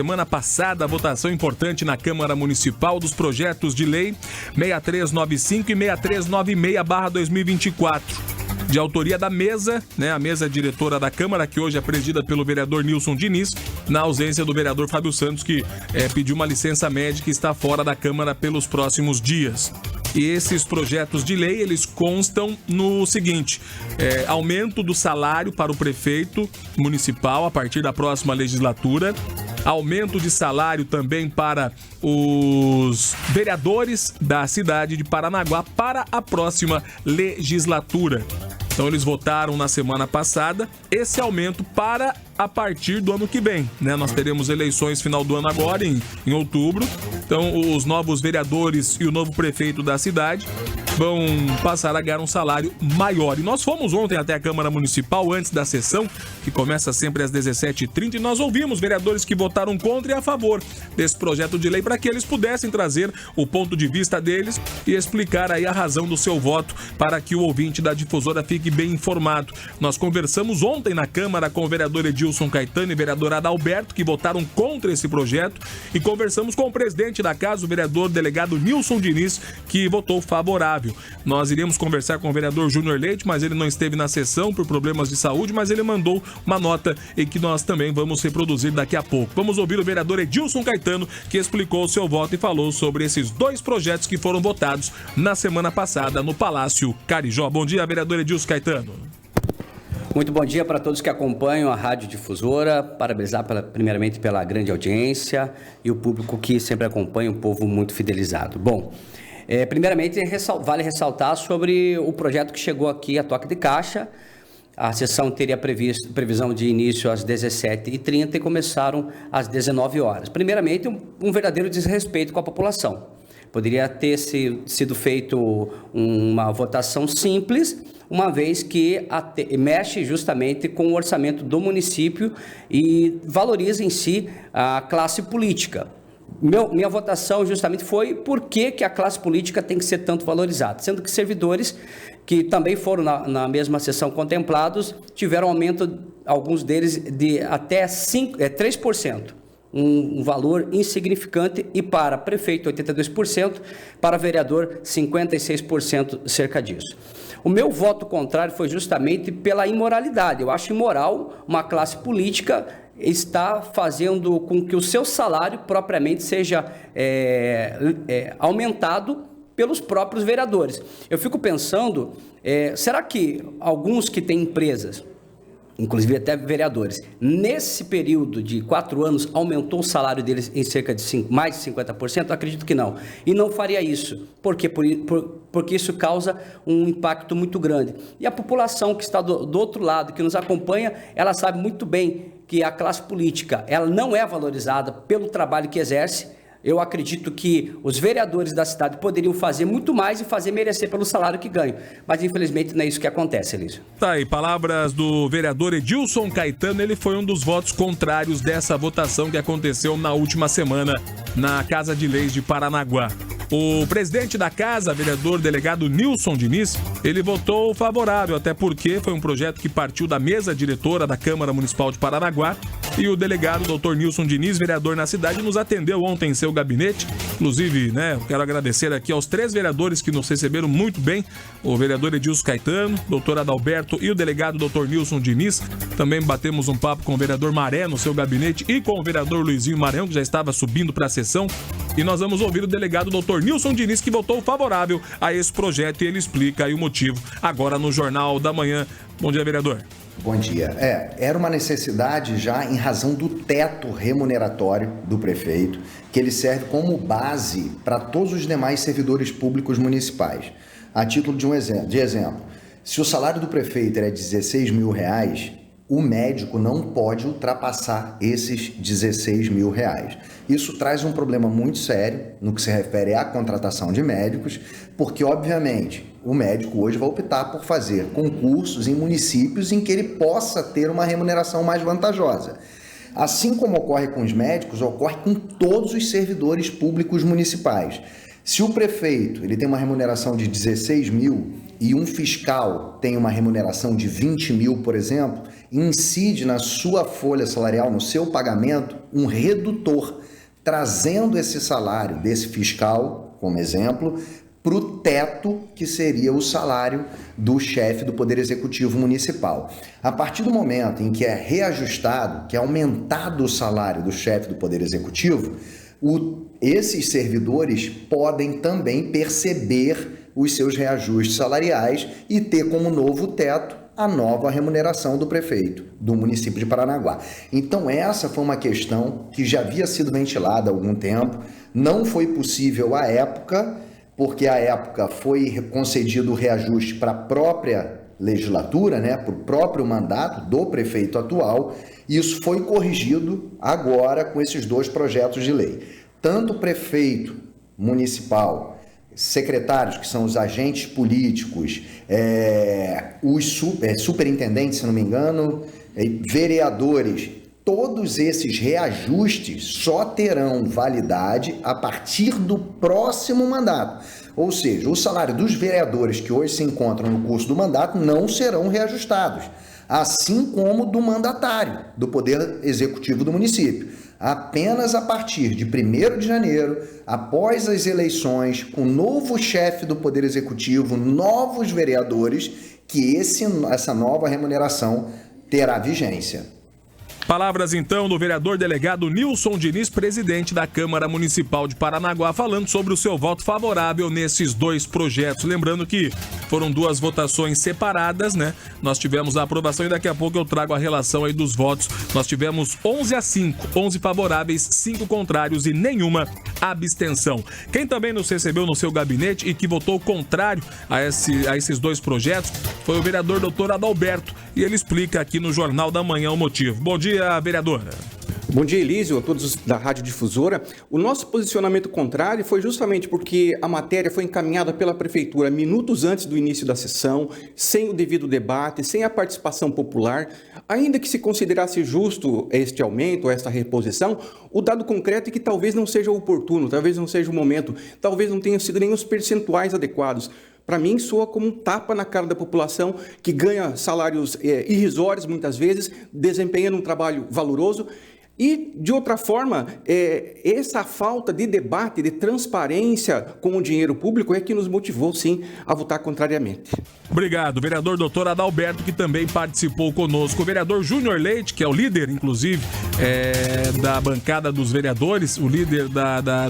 Semana passada, a votação importante na Câmara Municipal dos projetos de lei 6395 e 6396/2024. De autoria da mesa, a mesa diretora da Câmara, que hoje é presidida pelo vereador Nilson Diniz, na ausência do vereador Fábio Santos, que pediu uma licença médica e está fora da Câmara pelos próximos dias. E esses projetos de lei, eles constam no seguinte: aumento do salário para o prefeito municipal a partir da próxima legislatura, aumento de salário também para os vereadores da cidade de Paranaguá para a próxima legislatura. Então eles votaram na semana passada esse aumento para a partir do ano que vem, Nós teremos eleições final do ano agora, em outubro. Então os novos vereadores e o novo prefeito da cidade vão passar a ganhar um salário maior. E nós fomos ontem até a Câmara Municipal, antes da sessão, que começa sempre às 17h30, e nós ouvimos vereadores que votaram contra e a favor desse projeto de lei, para que eles pudessem trazer o ponto de vista deles e explicar aí a razão do seu voto, para que o ouvinte da difusora fique bem informado. Nós conversamos ontem na Câmara com o vereador Edilson Caetano e o vereador Adalberto, que votaram contra esse projeto, e conversamos com o presidente da casa, o vereador delegado Nilson Diniz, que votou favorável. Nós iríamos conversar com o vereador Júnior Leite, mas ele não esteve na sessão por problemas de saúde, mas ele mandou uma nota e que nós também vamos reproduzir daqui a pouco. Vamos ouvir o vereador Edilson Caetano, que explicou o seu voto e falou sobre esses dois projetos que foram votados na semana passada no Palácio Carijó. Bom dia, vereador Edilson Caetano. Muito bom dia para todos que acompanham a Rádio Difusora. Parabenizar primeiramente pela grande audiência e o público que sempre acompanha, um povo muito fidelizado. Bom, primeiramente vale ressaltar sobre o projeto que chegou aqui a toque de caixa. A sessão teria previsão de início às 17h30 e começaram às 19 horas. Primeiramente, um verdadeiro desrespeito com a população. Poderia ter sido feito uma votação simples, uma vez que mexe justamente com o orçamento do município e valoriza em si a classe política. Minha votação justamente foi por que a classe política tem que ser tanto valorizada, sendo que servidores que também foram na mesma sessão contemplados tiveram aumento, alguns deles, de até 3%. Um valor insignificante, e para prefeito 82%, para vereador 56%, cerca disso. O meu voto contrário foi justamente pela imoralidade. Eu acho imoral uma classe política estar fazendo com que o seu salário propriamente seja aumentado pelos próprios vereadores. Eu fico pensando, será que alguns que têm empresas, inclusive até vereadores, nesse período de 4 anos, aumentou o salário deles em cerca de mais de 50%? Acredito que não. E não faria isso. Por quê? Porque isso causa um impacto muito grande. E a população que está do outro lado, que nos acompanha, ela sabe muito bem que a classe política, ela não é valorizada pelo trabalho que exerce. Eu acredito que os vereadores da cidade poderiam fazer muito mais e fazer merecer pelo salário que ganham. Mas, infelizmente, não é isso que acontece, Elísio. Tá aí, palavras do vereador Edilson Caetano. Ele foi um dos votos contrários dessa votação que aconteceu na última semana na Casa de Leis de Paranaguá. O presidente da casa, vereador delegado Nilson Diniz, ele votou favorável, até porque foi um projeto que partiu da mesa diretora da Câmara Municipal de Paranaguá, e o delegado Dr. Nilson Diniz, vereador na cidade, nos atendeu ontem em seu gabinete. Inclusive, eu quero agradecer aqui aos 3 vereadores que nos receberam muito bem: o vereador Edilson Caetano, doutor Adalberto e o delegado Dr. Nilson Diniz. Também batemos um papo com o vereador Maré no seu gabinete e com o vereador Luizinho Marão, que já estava subindo para a sessão. E nós vamos ouvir o delegado Dr. Nilson Diniz, que votou favorável a esse projeto, e ele explica aí o motivo agora no Jornal da Manhã. Bom dia, vereador. Bom dia. Era uma necessidade já em razão do teto remuneratório do prefeito, que ele serve como base para todos os demais servidores públicos municipais. A título de exemplo, se o salário do prefeito é 16 mil reais, o médico não pode ultrapassar esses 16 mil reais. Isso traz um problema muito sério no que se refere à contratação de médicos, porque, obviamente, o médico hoje vai optar por fazer concursos em municípios em que ele possa ter uma remuneração mais vantajosa. Assim como ocorre com os médicos, ocorre com todos os servidores públicos municipais. Se o prefeito ele tem uma remuneração de 16 mil e um fiscal tem uma remuneração de 20 mil, por exemplo, incide na sua folha salarial, no seu pagamento, um redutor, trazendo esse salário desse fiscal, como exemplo, para o teto que seria o salário do chefe do Poder Executivo Municipal. A partir do momento em que é reajustado, que é aumentado o salário do chefe do Poder Executivo, esses servidores podem também perceber os seus reajustes salariais e ter como novo teto a nova remuneração do prefeito do município de Paranaguá. Então essa foi uma questão que já havia sido ventilada há algum tempo, não foi possível à época, porque à época foi concedido o reajuste para a própria legislatura, né, para o próprio mandato do prefeito atual. Isso foi corrigido agora com esses 2 projetos de lei. Tanto o prefeito municipal, secretários, que são os agentes políticos, os superintendentes, se não me engano, vereadores, todos esses reajustes só terão validade a partir do próximo mandato. Ou seja, o salário dos vereadores que hoje se encontram no curso do mandato não serão reajustados, assim como do mandatário do Poder Executivo do município. Apenas a partir de 1º de janeiro, após as eleições, com o novo chefe do Poder Executivo, novos vereadores, que essa nova remuneração terá vigência. Palavras, então, do vereador delegado Nilson Diniz, presidente da Câmara Municipal de Paranaguá, falando sobre o seu voto favorável nesses 2 projetos. Lembrando que foram 2 votações separadas, né? Nós tivemos a aprovação e daqui a pouco eu trago a relação aí dos votos. Nós tivemos 11-5, 11 favoráveis, 5 contrários e nenhuma abstenção. Quem também nos recebeu no seu gabinete e que votou contrário a esses 2 projetos foi o vereador doutor Adalberto, e ele explica aqui no Jornal da Manhã o motivo. Bom dia, vereadora. Bom dia, Elísio, a todos da Rádio Difusora. O nosso posicionamento contrário foi justamente porque a matéria foi encaminhada pela Prefeitura minutos antes do início da sessão, sem o devido debate, sem a participação popular. Ainda que se considerasse justo este aumento, esta reposição, o dado concreto é que talvez não seja oportuno, talvez não seja o momento, talvez não tenham sido nem os percentuais adequados. Para mim, soa como um tapa na cara da população que ganha salários irrisórios, muitas vezes, desempenha um trabalho valoroso. E, de outra forma, essa falta de debate, de transparência com o dinheiro público é que nos motivou, sim, a votar contrariamente. Obrigado, vereador doutor Adalberto, que também participou conosco. O vereador Júnior Leite, que é o líder, inclusive, da bancada dos vereadores, o líder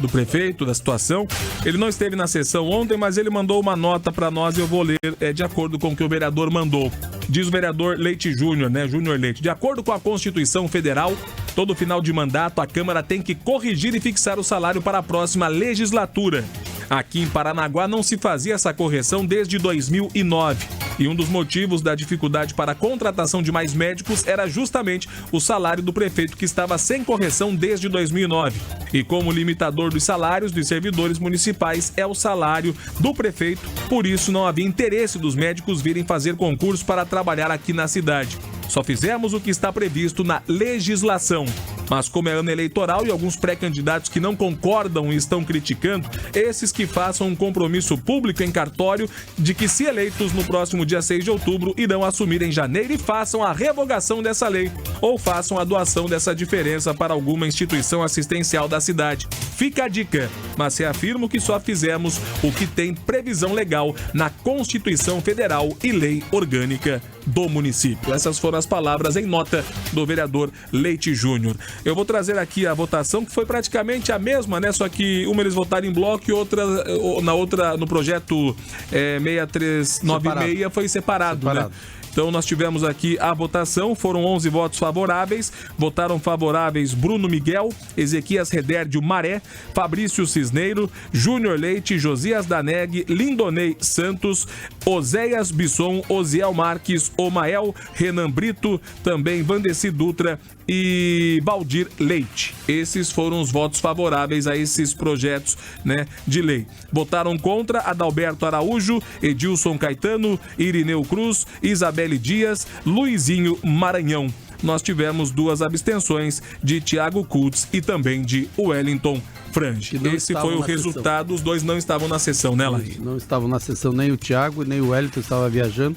do prefeito, da situação. Ele não esteve na sessão ontem, mas ele mandou uma nota para nós e eu vou ler de acordo com o que o vereador mandou. Diz o vereador Leite Júnior, né? Júnior Leite. De acordo com a Constituição Federal, todo final de mandato a Câmara tem que corrigir e fixar o salário para a próxima legislatura. Aqui em Paranaguá não se fazia essa correção desde 2009. E um dos motivos da dificuldade para a contratação de mais médicos era justamente o salário do prefeito, que estava sem correção desde 2009. E como limitador dos salários dos servidores municipais é o salário do prefeito, por isso não havia interesse dos médicos virem fazer concurso para trabalhar aqui na cidade. Só fizemos o que está previsto na legislação. Mas como é ano eleitoral e alguns pré-candidatos que não concordam e estão criticando, esses que façam um compromisso público em cartório de que, se eleitos no próximo dia 6 de outubro, irão assumir em janeiro e façam a revogação dessa lei ou façam a doação dessa diferença para alguma instituição assistencial da cidade. Fica a dica, mas reafirmo que só fizemos o que tem previsão legal na Constituição Federal e Lei Orgânica do município. Essas foram as palavras em nota do vereador Leite Júnior. Eu vou trazer aqui a votação, que foi praticamente a mesma, né? Só que uma eles votaram em bloco e outra, no projeto 6396 foi separado. Né? Então nós tivemos aqui a votação, foram 11 votos favoráveis, votaram favoráveis Bruno Miguel, Ezequias Redérdio Maré, Fabrício Cisneiro, Júnior Leite, Josias Daneg, Lindonei Santos, Oséias Bisson, Osiel Marques, Omael, Renan Brito, também Vandeci Dutra e Baldir Leite. Esses foram os votos favoráveis a esses projetos, né, de lei. Votaram contra Adalberto Araújo, Edilson Caetano, Irineu Cruz, Isabelle Dias, Luizinho Maranhão. Nós tivemos 2 abstenções de Tiago Kultz e também de Wellington Frange. Esse foi o resultado, os 2 não estavam na sessão, né, Laí? Não estavam na sessão, nem o Tiago, nem o Wellington estava viajando.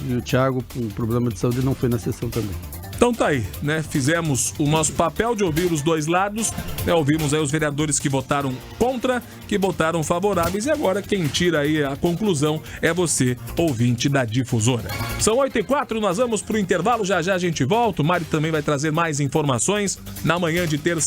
E o Tiago, com problema de saúde, não foi na sessão também. Então tá aí, né? Fizemos o nosso papel de ouvir os dois lados, né? Ouvimos aí os vereadores que votaram contra, que votaram favoráveis, e agora quem tira aí a conclusão é você, ouvinte da Difusora. São 8h04, nós vamos pro intervalo, já já a gente volta. O Mário também vai trazer mais informações na manhã de terça.